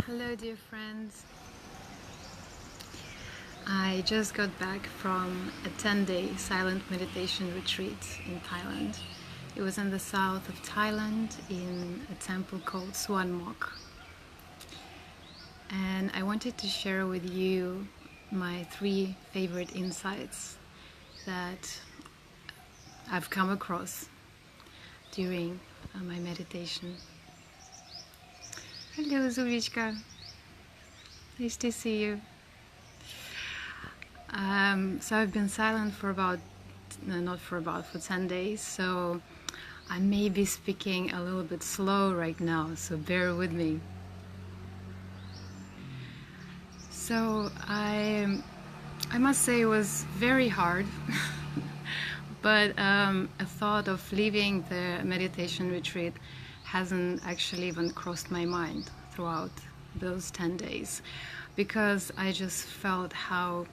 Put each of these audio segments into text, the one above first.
Hello dear friends. I just got back from a 10-day silent meditation retreat in Thailand. It was in the south of Thailand in a temple called Suan Mok. And I wanted to share with you my 3 favorite insights that I've come across during my meditation. Hello Zulichka, nice to see you. So I've been silent for for 10 days, so I may be speaking a little bit slow right now, so bear with me. So I must say it was very hard, but a thought of leaving the meditation retreat hasn't actually even crossed my mind throughout those 10 days, because I just felt how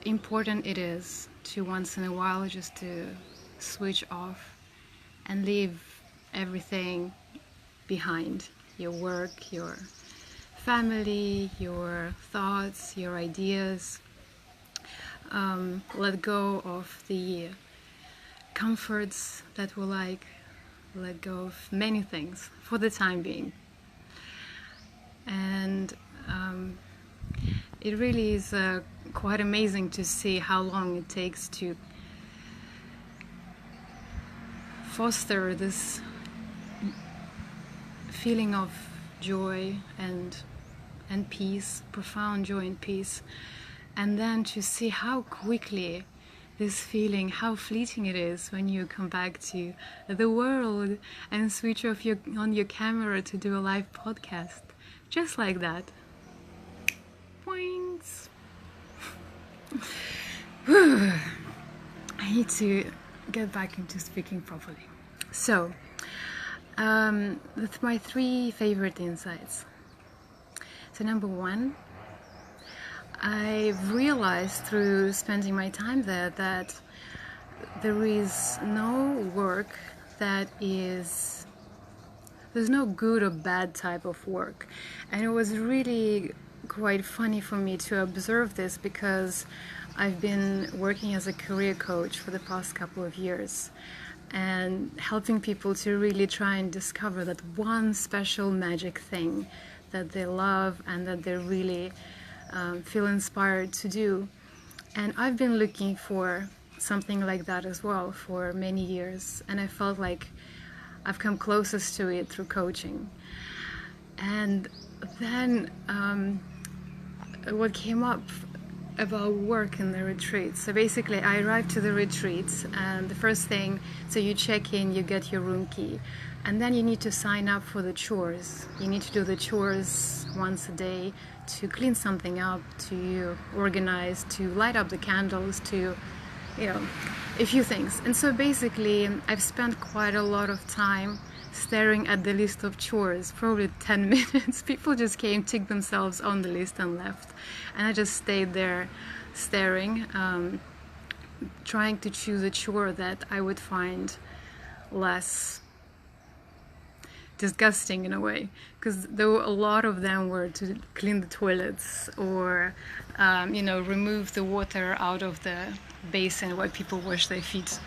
important it is to once in a while just to switch off and leave everything behind. Your work, your family, your thoughts, your ideas. Let go of the comforts that we like. Let go of many things for the time being. And it really is quite amazing to see how long it takes to foster this feeling of joy and peace, profound joy and peace, and then to see how quickly this feeling, how fleeting it is when you come back to the world and switch off on your camera to do a live podcast, just like that. Points. I need to get back into speaking properly. So, with my 3 favorite insights. So number 1, I've realized through spending my time there that there is no work there's no good or bad type of work. And it was really quite funny for me to observe this, because I've been working as a career coach for the past couple of years and helping people to really try and discover that one special magic thing that they love and that they really feel inspired to do. And I've been looking for something like that as well for many years, and I felt like I've come closest to it through coaching. And then what came up about work in the retreat. So basically I arrived to the retreat, and the first thing, so you check in, you get your room key, and then you need to sign up for the chores. You need to do the chores once a day, to clean something up, to organize, to light up the candles, to, a few things. And so basically I've spent quite a lot of time staring at the list of chores, probably 10 minutes. People just came, ticked themselves on the list and left. And I just stayed there staring, trying to choose a chore that I would find less disgusting in a way, because though a lot of them were to clean the toilets or remove the water out of the basin where people wash their feet.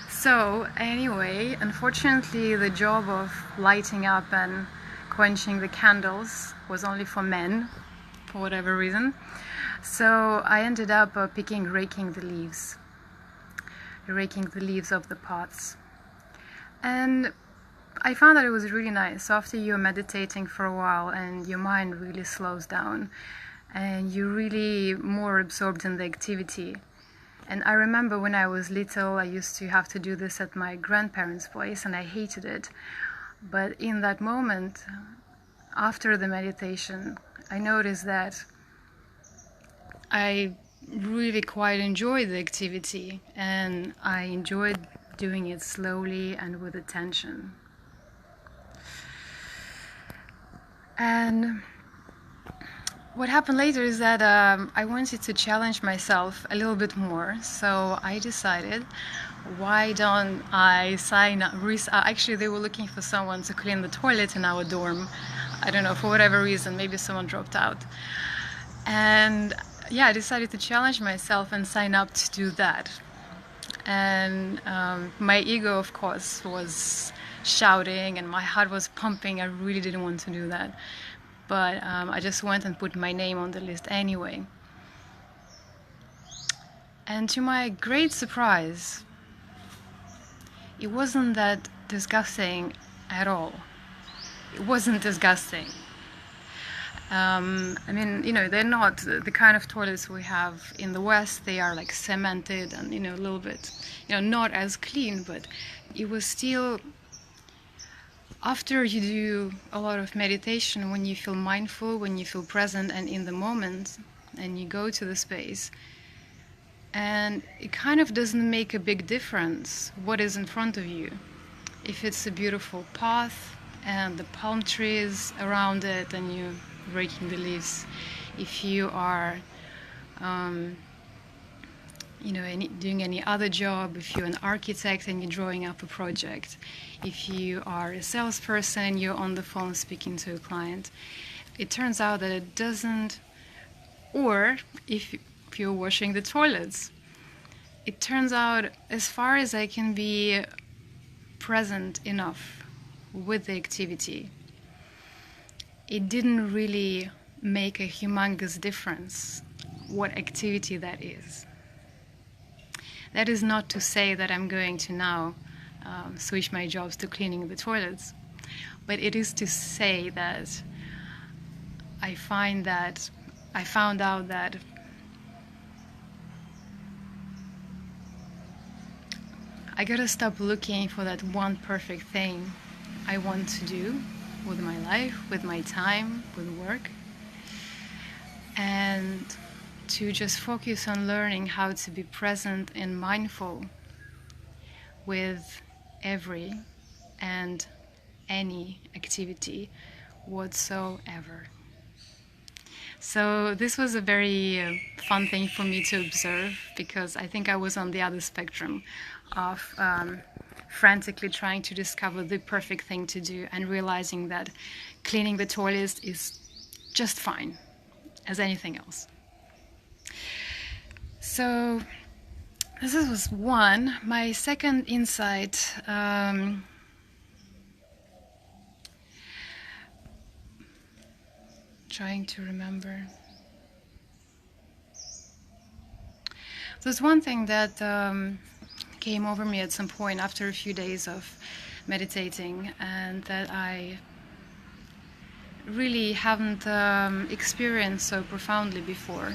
So anyway, unfortunately the job of lighting up and quenching the candles was only for men, for whatever reason. So I ended up raking the leaves of the pots. And I found that it was really nice. So after you're meditating for a while and your mind really slows down and you're really more absorbed in the activity. And I remember when I was little, I used to have to do this at my grandparents' place, and I hated it. But in that moment, after the meditation, I noticed that I really quite enjoyed the activity, and I enjoyed doing it slowly and with attention. And what happened later is that I wanted to challenge myself a little bit more, so I decided, why don't I sign up? Actually, they were looking for someone to clean the toilet in our dorm. I don't know, for whatever reason, maybe someone dropped out. And yeah, I decided to challenge myself and sign up to do that. And my ego, of course, was shouting and my heart was pumping. I really didn't want to do that. But I just went and put my name on the list anyway. And to my great surprise, it wasn't that disgusting at all. It wasn't disgusting. I mean, you know, they're not the kind of toilets we have in the West. They are like cemented and, you know, a little bit, you know, not as clean, but it was still, after you do a lot of meditation, when you feel mindful, when you feel present and in the moment, and you go to the space, and it kind of doesn't make a big difference what is in front of you. If it's a beautiful path and the palm trees around it and you raking the leaves, if you are you know, doing any other job, if you're an architect and you're drawing up a project, if you are a salesperson, you're on the phone speaking to a client, it turns out that it doesn't, or if you're washing the toilets, it turns out, as far as I can be present enough with the activity, it didn't really make a humongous difference what activity that is. That is not to say that I'm going to now switch my jobs to cleaning the toilets, but it is to say that I found out that I gotta stop looking for that one perfect thing I want to do with my life, with my time, with work, and to just focus on learning how to be present and mindful with every and any activity whatsoever. So this was a very fun thing for me to observe, because I think I was on the other spectrum of frantically trying to discover the perfect thing to do and realizing that cleaning the toilets is just fine as anything else. So this was one. My second insight, trying to remember. There's one thing that came over me at some point after a few days of meditating, and that I really haven't experienced so profoundly before.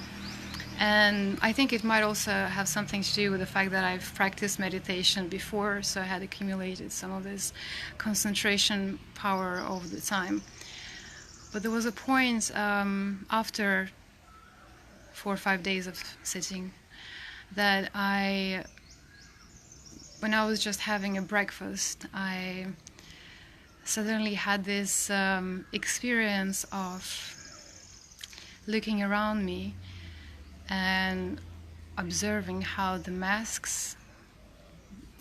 And I think it might also have something to do with the fact that I've practiced meditation before, so I had accumulated some of this concentration power over the time. But there was a point after 4 or 5 days of sitting that when I was just having a breakfast, I suddenly had this experience of looking around me and observing how the masks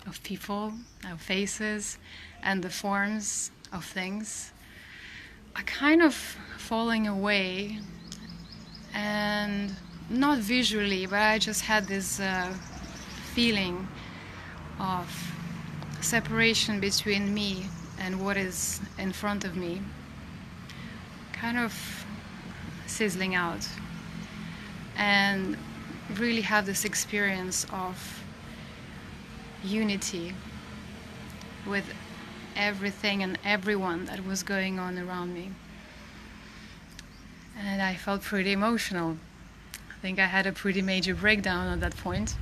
of people, our faces, and the forms of things are kind of falling away, and not visually, but I just had this feeling of separation between me and what is in front of me, kind of sizzling out, and really have this experience of unity with everything and everyone that was going on around me. And I felt pretty emotional. I think I had a pretty major breakdown at that point.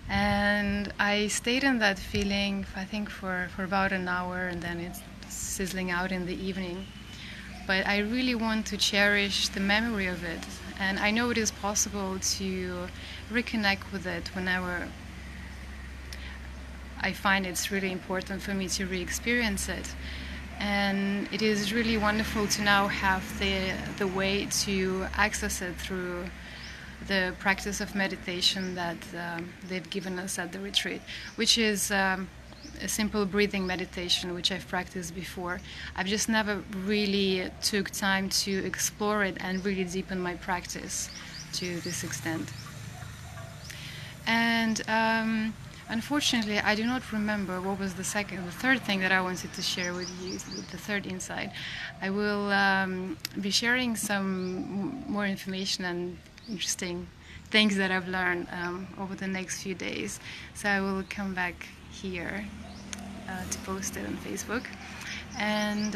And I stayed in that feeling, I think, for about an hour, and then it's sizzling out in the evening. But I really want to cherish the memory of it. And I know it is possible to reconnect with it whenever I find it's really important for me to re-experience it. And it is really wonderful to now have the way to access it through the practice of meditation that they've given us at the retreat, which is a simple breathing meditation, which I've practiced before. I've just never really took time to explore it and really deepen my practice to this extent. And unfortunately, I do not remember what was the third thing that I wanted to share with you, the third insight. I will be sharing some more information and interesting things that I've learned over the next few days. So I will come back here to post it on Facebook. And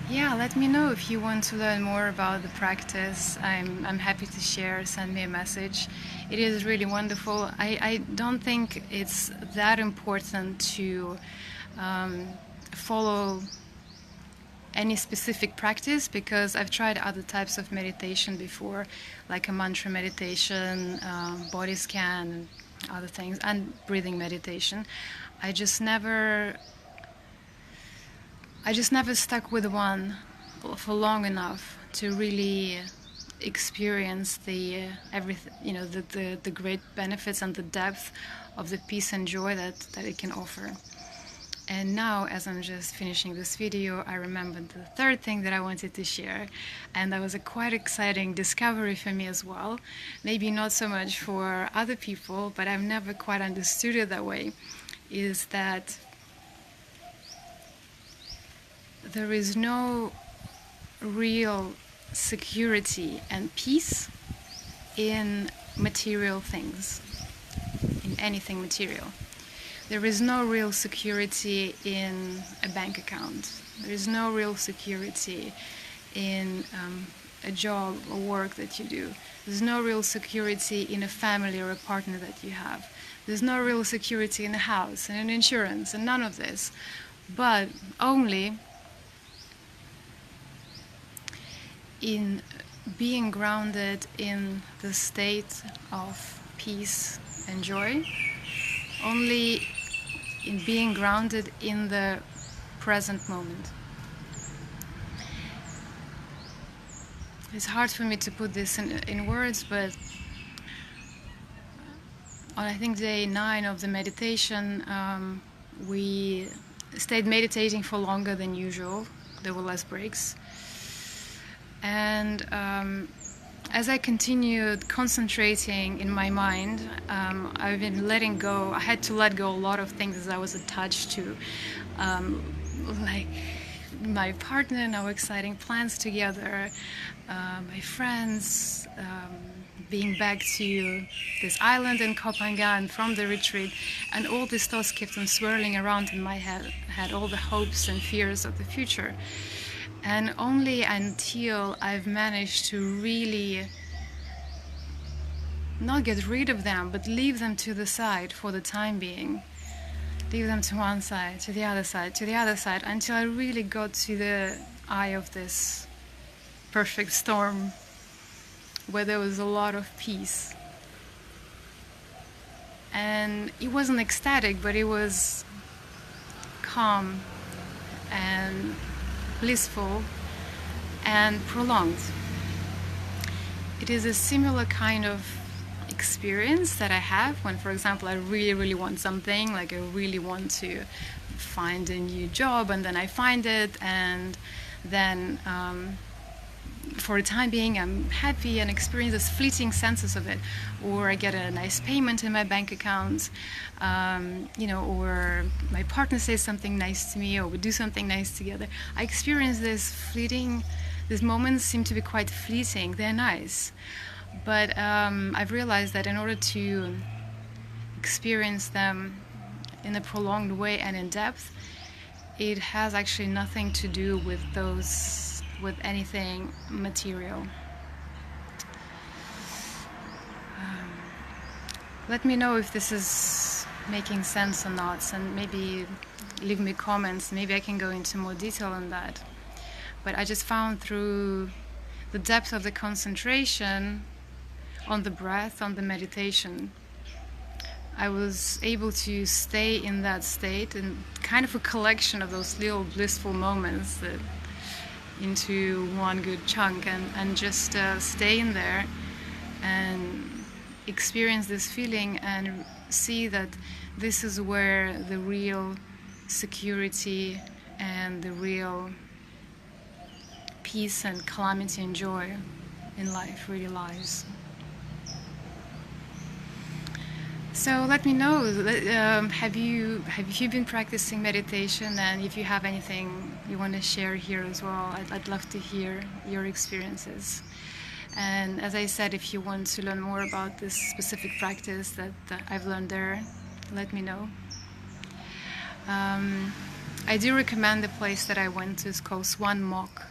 yeah, let me know if you want to learn more about the practice. I'm happy to share. Send me a message. It is really wonderful. I don't think it's that important to follow any specific practice, because I've tried other types of meditation before, like a mantra meditation, body scan, and other things, and breathing meditation. I just never stuck with one for long enough to really experience the the great benefits and the depth of the peace and joy that it can offer. And now, as I'm just finishing this video, I remembered the third thing that I wanted to share, and that was a quite exciting discovery for me as well. Maybe not so much for other people, but I've never quite understood it that way, is that there is no real security and peace in material things, in anything material. There is no real security in a bank account. There is no real security in a job or work that you do. There's no real security in a family or a partner that you have. There's no real security in a house and an insurance and none of this, but only in being grounded in the state of peace and joy, only in being grounded in the present moment. It's hard for me to put this in words, but on I think day 9 of the meditation, we stayed meditating for longer than usual. There were less breaks. And as I continued concentrating in my mind, I've been letting go. I had to let go a lot of things as I was attached to, like my partner and our exciting plans together, my friends, being back to this island in Kopangan from the retreat, and all these thoughts kept on swirling around in my head, had all the hopes and fears of the future. And only until I've managed to really not get rid of them, but leave them to the side for the time being, leave them to one side, to the other side, to the other side, until I really got to the eye of this perfect storm where there was a lot of peace. And it wasn't ecstatic, but it was calm and blissful and prolonged. It is a similar kind of experience that I have when, for example, I really want something, like I really want to find a new job, and then I find it, and then for the time being I'm happy and experience this fleeting senses of it, or I get a nice payment in my bank account, or my partner says something nice to me, or we do something nice together. I experience this fleeting, these moments seem to be quite fleeting, they're nice, but I've realized that in order to experience them in a prolonged way and in depth, it has actually nothing to do with anything material. Let me know if this is making sense or not, and maybe leave me comments. Maybe I can go into more detail on that. But I just found through the depth of the concentration on the breath, on the meditation, I was able to stay in that state, and kind of a collection of those little blissful moments that into one good chunk, and just stay in there. And experience this feeling and see that this is where the real security and the real peace and calamity and joy in life really lies. So let me know, have you been practicing meditation, and if you have anything you want to share here as well, I'd love to hear your experiences. And as I said, if you want to learn more about this specific practice that I've learned there, let me know. I do recommend the place that I went to. It's called Swan Mok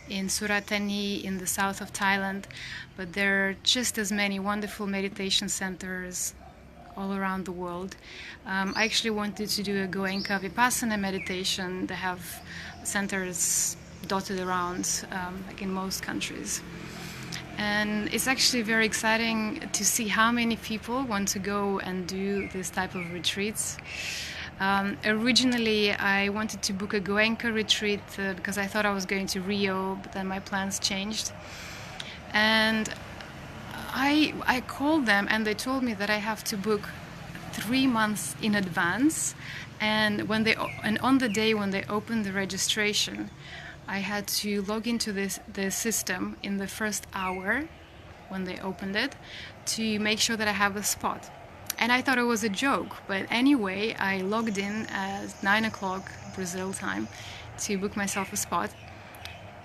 in Surat Thani in the south of Thailand, but there are just as many wonderful meditation centers all around the world. I actually wanted to do a Goenka Vipassana meditation. They have centers dotted around, like in most countries. And it's actually very exciting to see how many people want to go and do this type of retreats. Originally, I wanted to book a Goenka retreat because I thought I was going to Rio, but then my plans changed. And I called them and they told me that I have to book 3 months in advance. And on the day when they opened the registration, I had to log into the system in the first hour when they opened it to make sure that I have a spot. And I thought it was a joke, but anyway, I logged in at 9 o'clock Brazil time to book myself a spot.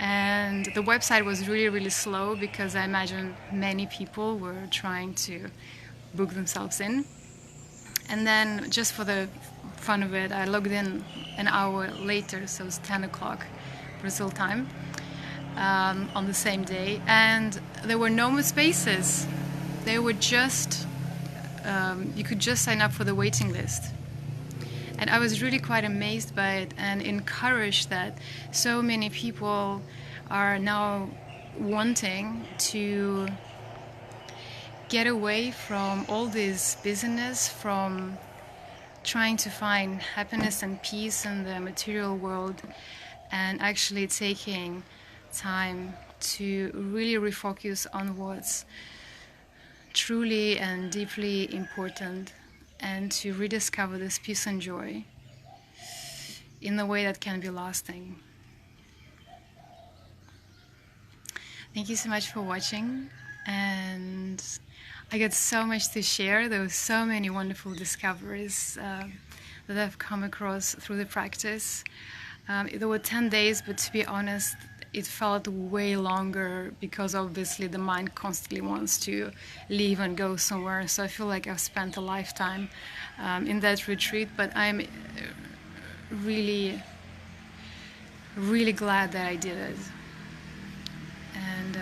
And the website was really, really slow because I imagine many people were trying to book themselves in. And then just for the fun of it, I logged in an hour later, so it's 10 o'clock Brazil time, on the same day, and there were no more spaces. They were just, you could just sign up for the waiting list. And I was really quite amazed by it and encouraged that so many people are now wanting to get away from all this busyness, from trying to find happiness and peace in the material world, and actually taking time to really refocus on what's truly and deeply important, and to rediscover this peace and joy in a way that can be lasting. Thank you so much for watching, and I got so much to share. There were so many wonderful discoveries that I've come across through the practice. There were 10 days, but to be honest, it felt way longer because obviously the mind constantly wants to leave and go somewhere. So I feel like I've spent a lifetime in that retreat, but I'm really, really glad that I did it. And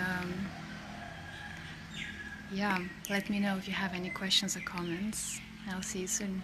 yeah, let me know if you have any questions or comments. I'll see you soon.